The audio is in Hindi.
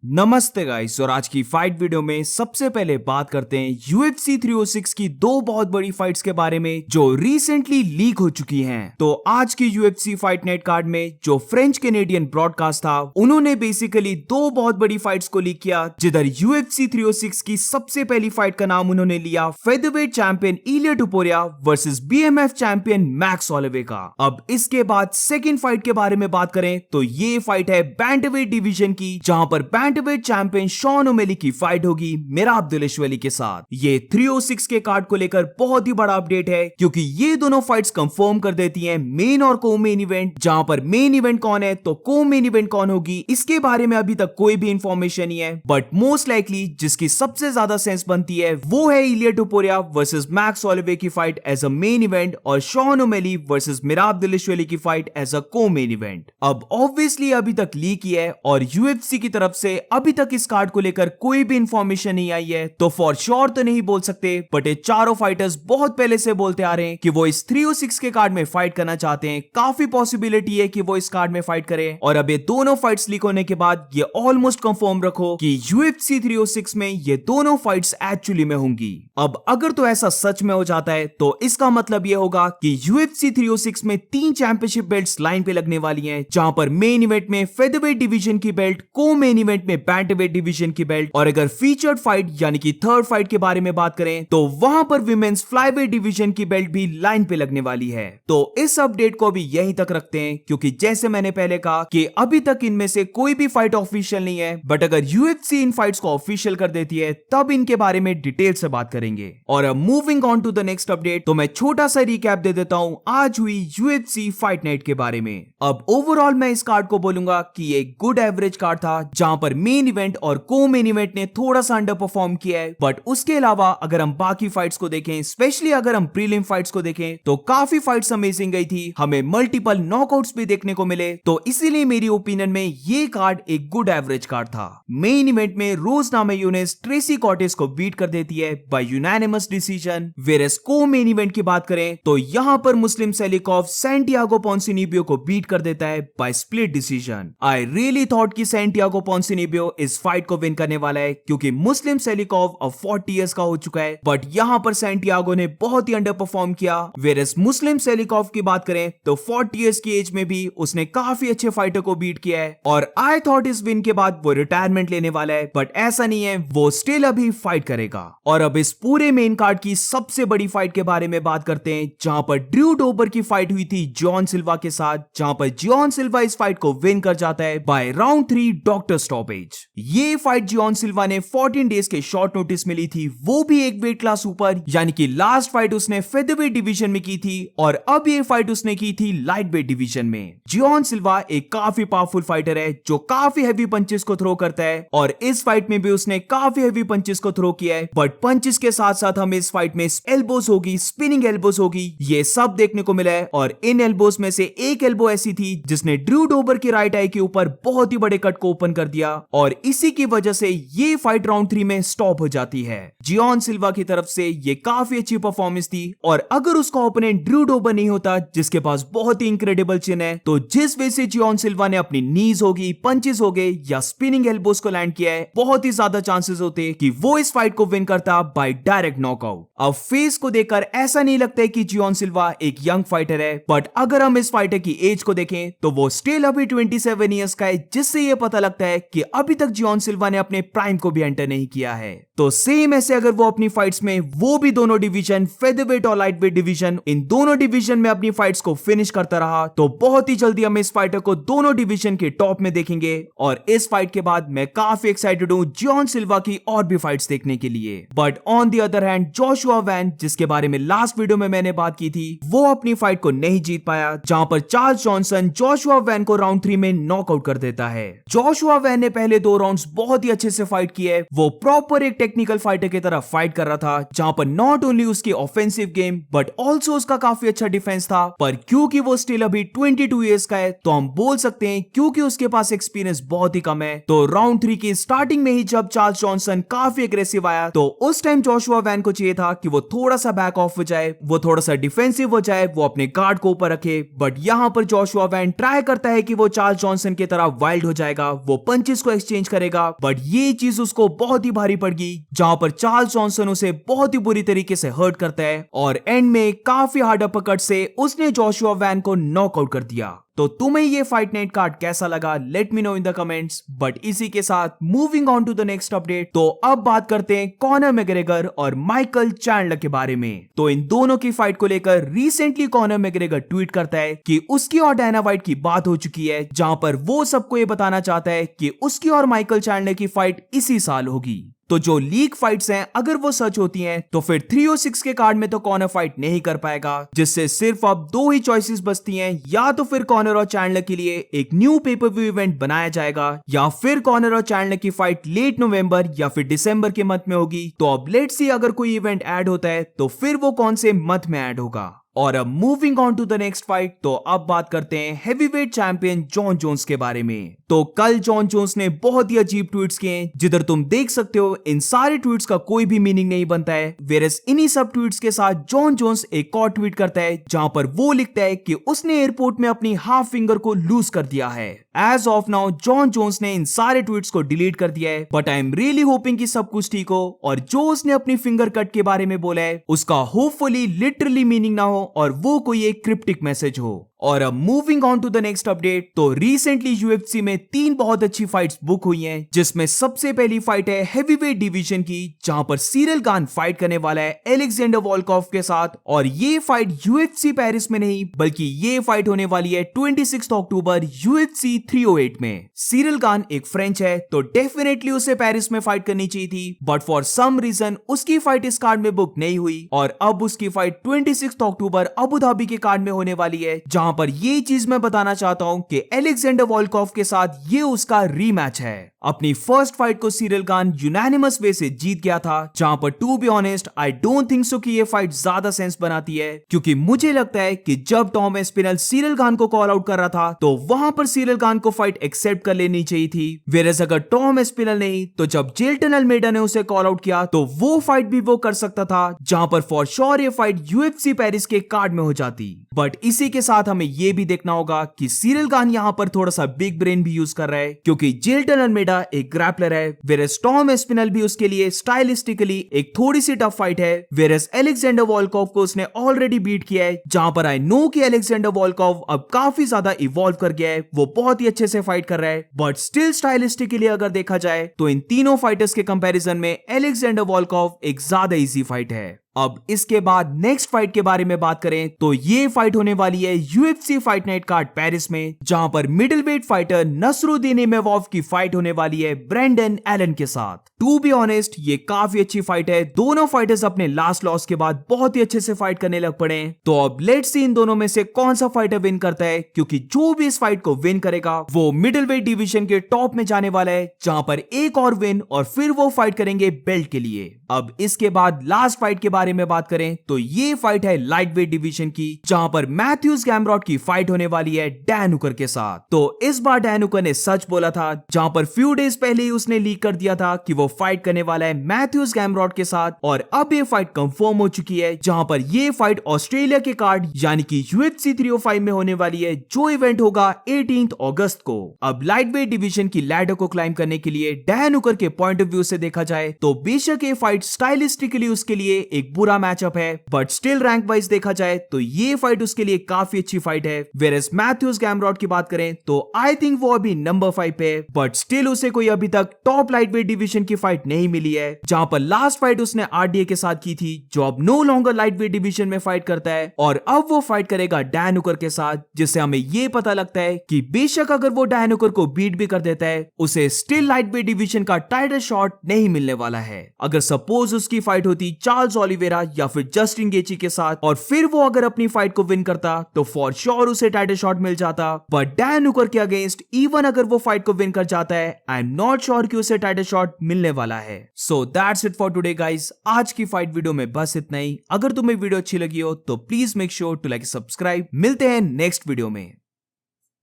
नमस्ते गाइस। और आज की फाइट वीडियो में सबसे पहले बात करते हैं UFC 306 की दो बहुत बड़ी फाइट्स के बारे में जो रिसेंटली लीक हो चुकी हैं। तो आज की UFC फाइट नाइट कार्ड में जो फ्रेंच कैनेडियन ब्रॉडकास्ट था उन्होंने बेसिकली दो बहुत बड़ी फाइट्स को लीक किया, जिधर UFC 306 की सबसे पहली फाइट का नाम उन्होंने लिया featherweight champion Ilia Topuria versus BMF champion Max Holloway का। अब इसके बाद सेकेंड फाइट के बारे में बात करें तो ये फाइट है बैंटवेट डिवीजन की, जहां पर बैंटवेट चैंपियन शॉन ओमेली की फाइट होगी मिराब दुलेशवली के साथ। ये 306 के कार्ड को लेकर बहुत ही बड़ा अपडेट है क्योंकि ये दोनों फाइट्स कंफर्म कर देती हैं मेन और को मेन इवेंट। जहां पर मेन इवेंट कौन है तो को मेन इवेंट कौन होगी इसके बारे में अभी तक कोई भी इंफॉर्मेशन नहीं है, बट मोस्ट लाइकली जिसकी सबसे ज्यादा सेंस बनती है वो है Ilia Topuria versus Max Holloway की fight as a main event और Sean O'Malley versus Merab Dvalishvili की फाइट एज अ को मेन इवेंट। अब ऑब्वियसली अभी तक लीक ही है और UFC की तरफ से अभी तक इस कार्ड को लेकर कोई भी इंफॉर्मेशन नहीं आई है, तो फॉर श्योर तो नहीं बोल सकते, बट ये चारों फाइटर्स बहुत पहले से बोलते आ रहे हैं कि वो इस 306 के कार्ड में फाइट करना चाहते हैं। काफी पॉसिबिलिटी है कि वो इस कार्ड में फाइट करें और अब ये दोनों फाइट्स लीक होने के बाद ये ऑलमोस्ट कंफर्म रखो कि UFC 306 में ये दोनों फाइट्स एक्चुअली में होंगी। अब अगर तो ऐसा सच में हो जाता है तो इसका मतलब ये होगा कि UFC 306 में 3 चैंपियनशिप बेल्ट्स लाइन पे लगने वाली हैं, जहां पर मेन इवेंट में फेदरवेट डिवीजन की बेल्ट, को मेन इवेंट में बैंटवेट डिवीजन की बेल्ट, और अगर फीचर्ड फाइट यानी कि थर्ड फाइट के बारे में बात करें तो वहां पर विमेंस फ्लाईवेट डिवीजन की बेल्ट भी लाइन पे लगने वाली है। तो इस अपडेट को भी यहीं तक रखते हैं क्योंकि जैसे मैंने पहले कहा कि अभी तक इनमें से कोई भी फाइट ऑफिशियल नहीं है, बट अगर UFC इन फाइट्स को ऑफिशियल कर देती है तब इनके बारे में डिटेल से बात करेंगे। और अब moving on to the next update, तो मैं छोटा सा रिकैप दे देता हूं आज हुई UFC फाइट नाइट के बारे में। अब ओवरऑल मैं इस कार्ड को बोलूंगा कि एक गुड एवरेज कार्ड था, जहां पर मेन इवेंट और को मेन इवेंट ने थोड़ा सा अंडर परफॉर्म किया है, बट उसके अलावा अगर हम बाकी फाइट्स को देखें, स्पेशली अगर हम प्रीलिम फाइट्स को देखें तो काफी फाइट्स अमेजिंग गई थी, हमें मल्टीपल नॉकआउट्स भी देखने को मिले। तो इसीलिए मेरी ओपिनियन में ये कार्ड एक गुड एवरेज कार्ड था। मेन इवेंट में रोज नामेयूनेस ट्रेसी कॉर्टेस को बीट कर देती है बाय यूनानिमस डिसीजन, वेयरएज को मेन इवेंट की बात करें तो यहां पर मुस्लिम सेलिकॉव सैंटियागो पोंसिनिबियो को बीट कर देता है by split decision. I really thought कि सैंटियागो पोंसिनिबियो इस फाइट को विन करने वाला है क्योंकि मुस्लिम सेलिकॉव अब 40 इयर्स का हो चुका है, बट यहां पर सैंटियागो ने बहुत ही अंडर परफॉर्म किया। वेयरएज मुस्लिम सेलिकॉव की बात करें तो 40 इयर्स की एज में भी उसने काफी अच्छे फाइटर को बीट किया है और आई थॉट इस विन के बाद वो रिटायरमेंट लेने वाला है, बट ऐसा नहीं है, वो स्टिल अभी फाइट करेगा। और अब इस पूरे मेन कार्ड की सबसे बड़ी फाइट के बारे में बात करते हैं, जहां पर ड्रू डोबर की फाइट हुई थी जॉन सिल्वा के साथ, जहां पर जॉन सिल्वा इस फाइट को विन कर जाता है बाय राउंड 3 डॉक्टर स्टॉपेज। ये फाइट जॉन सिल्वा ने 14 डेज के शॉर्ट नोटिस मिली थी, वो भी एक वेट क्लास ऊपर, यानी कि लास्ट फाइट उसने फेदरवेट डिवीजन में की थी और अब ये फाइट उसने की थी लाइट वेट डिवीजन में। जॉन सिल्वा एक काफी पावरफुल फाइटर है जो काफी हैवी पंचेस को थ्रो करता है और इस फाइट में भी उसने काफी हैवी पंचेस को थ्रो किया है, बट पंचेस के साथ साथ हमें इस फाइट में एल्बोस होगी, स्पिनिंग एल्बोस होगी, ये सब देखने को मिला है। और इन एल्बोस में से एक एल्बो ऐसी थी जिसने ड्रू डोबर की राइट आई के ऊपर बहुत ही बड़े कट को ओपन कर दिया और इसी की वजह से ये फाइट राउंड 3 में स्टॉप हो जाती है। जॉन सिल्वा की तरफ से ये काफी अच्छी परफॉर्मेंस थी और अगर उसका ओपोनेंट ड्रू डोबर नहीं होता जिसके पास बहुत ही इंक्रेडिबल चिन है, तो जिस वे से जॉन सिल्वा ने अपनी नीज होगी, पंचेस हो गए या स्पिनिंग एल्बोस को लैंड किया है, बहुत ही ज्यादा चांसेस होते कि वो इस फाइट को विन करता बाय डायरेक्ट नॉकआउट। अब फेस को देखकर ऐसा नहीं लगता है कि जॉन सिल्वा एक यंग फाइटर है, बट अगर हम इस फाइटर की एज को देखें तो वो स्टिल अभी 27 इयर्स का है, जिससे ये पता लगता है कि अभी तक जॉन सिल्वा ने अपने प्राइम को भी एंटर नहीं किया है। तो सेम ऐसे अगर वो अपनी फाइट्स में वो भी दोनों डिवीजन फेदरवेट और लाइटवेट डिवीजन, इन दोनों डिवीजन में अपनी फाइट्स को फिनिश करता रहा तो बहुत ही जल्दी हम इस फाइटर को दोनों डिवीजन के टॉप में देखेंगे। और इस फाइट के बाद मैं काफी एक्साइटेड हूं जॉन सिल्वा की और भी फाइट्स देखने के लिए। But on the other hand Joshua Van, जिसके बारे में लास्ट वीडियो में मैंने बात की थी, वो अपनी फाइट को नहीं जीत पाया, जहां पर चार्ल्स जॉनसन जोशुआ वैन को राउंड 3 में नॉकआउट कर देता है। जोशुआ वैन ने पहले 2 राउंड्स बहुत ही अच्छे से फाइट की है, वो प्रॉपर एक टेक्निकल फाइटर की तरह फाइट कर रहा था, जहां पर नॉट ओनली उसकी ऑफेंसिव गेम बट ऑल्सो उसका काफी अच्छा डिफेंस था। पर क्योंकि वो स्टिल अभी 22 इयर्स का है तो हम बोल सकते हैं क्योंकि उसके पास एक्सपीरियंस बहुत ही कम है, तो राउंड 3 की स्टार्टिंग में ही जब चार्ल्स जॉनसन काफी एग्रेसिव आया तो उस टाइम जोशुआ वैन को चाहिए था कि वो थोड़ा सा बैक ऑफ हो जाए, वो थोड़ा सा डिफेंसिव हो जाए, वो अपने गार्ड को ऊपर रखे, बट यहां पर जोशुआ वैन ट्राई करता है कि वो चार्ल्स जॉनसन की तरह वाइल्ड हो जाएगा, वो पंचेस को एक्सचेंज करेगा, बट ये चीज उसको बहुत ही भारी पड़ गई, जहां पर चार्ल्स जॉनसन उसे बहुत ही बुरी तरीके से हर्ट करता है और एंड में काफी हार्ड अपरकट से उसने जोशुआ वैन को नॉकआउट कर दिया। तो तुम्हें ये फाइट नाइट कार्ड कैसा लगा, let me know in the comments. But इसी के साथ moving on to the next update, तो अब बात करते हैं कॉनर मैग्रेगर और माइकल चैंडलर के बारे में। तो इन दोनों की फाइट को लेकर रिसेंटली कॉनर मैग्रेगर ट्वीट करता है कि उसकी और डायना वाइट की बात हो चुकी है, जहां पर वो सबको ये बताना चाहता है कि उसकी और माइकल चैंडलर की फाइट इसी साल होगी। तो जो लीक फाइट्स हैं अगर वो सच होती हैं तो फिर 306 के कार्ड में तो कॉनर फाइट नहीं कर पाएगा, जिससे सिर्फ अब दो ही चॉइसेस बचती हैं, या तो फिर कॉनर और चैंडलर के लिए एक न्यू पेपर व्यू इवेंट बनाया जाएगा, या फिर कॉनर और चैंडलर की फाइट लेट नवंबर या फिर दिसंबर के मंथ में होगी। तो अब लेट्स सी अगर कोई इवेंट ऐड होता है तो फिर वो कौन से मंथ में ऐड होगा। और अब moving on to the next fight, तो अब बात करते हैं हेवीवेट चैंपियन जॉन जोन्स के बारे में। तो कल जॉन जोन्स ने बहुत ही अजीब ट्वीट्स किए, जिधर तुम देख सकते हो इन सारे ट्वीट्स का कोई भी मीनिंग नहीं बनता है। वेरस इन्हीं सब ट्वीट्स के साथ जॉन जोन्स एक और ट्वीट करता है, जहां पर वो लिखता है कि उसने एयरपोर्ट में अपनी हाफ फिंगर को लूज कर दिया है। As of now Jon Jones ने इन सारे ट्वीट्स को डिलीट कर दिया है, but I am really hoping कि सब कुछ ठीक हो और जो उसने अपनी फिंगर कट के बारे में बोला है उसका होपफुली लिटरली मीनिंग ना हो और वो कोई एक क्रिप्टिक मैसेज हो। और अब moving on to the next update, तो रिसेंटली यूएफसी में 3 बहुत अच्छी फाइट्स बुक हुई हैं, जिसमें सबसे पहली फाइट है हेवीवेट डिवीजन की, जहां पर सीरियल गान फाइट करने वाला है एलेक्जेंडर वॉल्कोव के साथ। और ये फाइट यूएफसी पेरिस में नहीं बल्कि ये फाइट होने वाली है 26 अक्टूबर यूएफसी 308 में। सीरियल गान एक फ्रेंच है तो डेफिनेटली उसे पेरिस में फाइट करनी चाहिए थी, बट फॉर सम रीजन उसकी फाइट इस कार्ड में बुक नहीं हुई और अब उसकी फाइट 26 अक्टूबर अबू धाबी के कार्ड में होने वाली है, जहां पर ये चीज मैं बताना चाहता हूं कि एलेक्जेंडर वॉल्कोव के साथ ये उसका रीमैच है। अपनी फर्स्ट फाइट को सीरियल गान यूनानिमस वे से जीत गया था, जहां पर to be honest I don't think so कि ये फाइट ज्यादा सेंस बनाती है, क्योंकि मुझे लगता है कि जब टॉम एस्पिनल सीरियल गान को कॉल आउट कर रहा था तो वहां पर सीरियल गान को फाइट एक्सेप्ट कर लेनी चाहिए थी। वेरस अगर टॉम एस्पिनल नहीं तो जब जेल्टन अल्मेडा ने उसे कॉल आउट किया तो वो फाइट भी वो कर सकता था, जहां पर फॉर श्योर ये फाइट यूएफसी पेरिस के कार्ड में हो जाती। बट इसी के साथ हमें ये भी देखना होगा कि सीरियल गान यहां पर थोड़ा सा बिग ब्रेन भी यूज कर रहा है, क्योंकि जेल्टन अल्मेडा एक ग्रैपलर है, वेरस टॉम एस्पिनल भी उसके लिए स्टाइलिस्टिकली एक थोड़ी सी टफ फाइट है, वेरस एलेक्जेंडर वॉल्कोव को उसने ऑलरेडी बीट किया है, जहां पर आई नो कि एलेक्जेंडर वॉल्कोव अब काफी ज्यादा इवॉल्व कर गया है, वो बहुत ही अच्छे से फाइट कर रहा है। बट स्टिल स्टाइलिस्टिकली अगर देखा जाए तो इन तीनों फाइटर्स के कंपैरिजन में एलेक्जेंडर वॉल्कोव एक ज्यादा इजी फाइट है। अब इसके बाद नेक्स्ट फाइट के बारे में बात करें तो ये फाइट होने वाली है UFC fight night card Paris में, जहां पर मिडिलवेट फाइटर नसरुद्दीन इमामोव की फाइट होने वाली है ब्रेंडन एलन के साथ। टू बी ऑनेस्ट ये काफी अच्छी फाइट है, दोनों फाइटर्स अपने लास्ट लॉस के बाद बहुत ही अच्छे से फाइट करने लग पड़े। तो अब लेट्स सी इन दोनों में से कौन सा फाइटर विन करता है, क्योंकि जो भी इस फाइट को विन करेगा वो मिडिलवेट डिवीजन के टॉप में जाने वाला है, जहां पर एक और विन और फिर वो फाइट करेंगे बेल्ट के लिए। अब इसके बाद लास्ट फाइट के बारे में बात करें तो ये फाइट है लाइट वेट डिवीजन की, जहां पर मैथ्यूज गैमरॉट की फाइट होने वाली है डैन हुकर के साथ। तो इस बार डैन हुकर ने सच बोला था, जहां पर फ्यू डेज पहले ही उसने लीक कर दिया था कि वो फाइट करने वाला है मैथ्यूज गैमरॉट के साथ, और अब ये फाइट कंफर्म हो चुकी है, जहां पर ये फाइट ऑस्ट्रेलिया के कार्ड यानी कि यूएफसी 305 में होने वाली है, जो इवेंट होगा 18 अगस्त को। अब लाइट वेट डिवीजन की लैडर को क्लाइम करने के लिए डैन हुकर के पॉइंट ऑफ व्यू से देखा जाए तो बेशक ये फाइट स्टाइलिस्टिकली उसके लिए एक बुरा मैचअप है, बट स्टिल रैंक वाइज देखा जाए तो ये फाइट उसके लिए काफी अच्छी फाइट है। वेरस मैथ्यूज गैमरॉट की बात करें तो आई थिंक वो अभी नंबर 5 पे, बट स्टिल उसे कोई अभी तक टॉप लाइट वेट डिवीजन की फाइट नहीं मिली है, जहां पर लास्ट फाइट उसने आरडीए के साथ की थी, जो अब no longer lightweight division में फाइट करता है, और अब वो फाइट करेगा डैन हुकर के साथ, जिससे हमें ये पता लगता है कि बेशक अगर वो डैन हुकर को बीट भी कर देता है, उसे स्टिल लाइट वेट डिवीजन का टाइटल शॉट नहीं मिलने वाला है। अगर सपोज उसकी फाइट होती चार्ल्स ओलिवेरा या फिर जस्टिन गेची के साथ और फिर वो अगर अपनी फाइट को विन करता तो फॉर श्योर उसे टाइटल शॉट मिल जाता, बट डैन हुकर के अगेंस्ट इवन अगर वो फाइट को विन कर जाता है, आई एम नॉट श्योर कि उसे टाइटल शॉट मिलने वाला है। So that's it for today guys, आज की फाइट वीडियो में बस इतना ही। अगर तुम्हें वीडियो अच्छी लगी हो तो please make sure to like subscribe. मिलते हैं नेक्स्ट वीडियो में।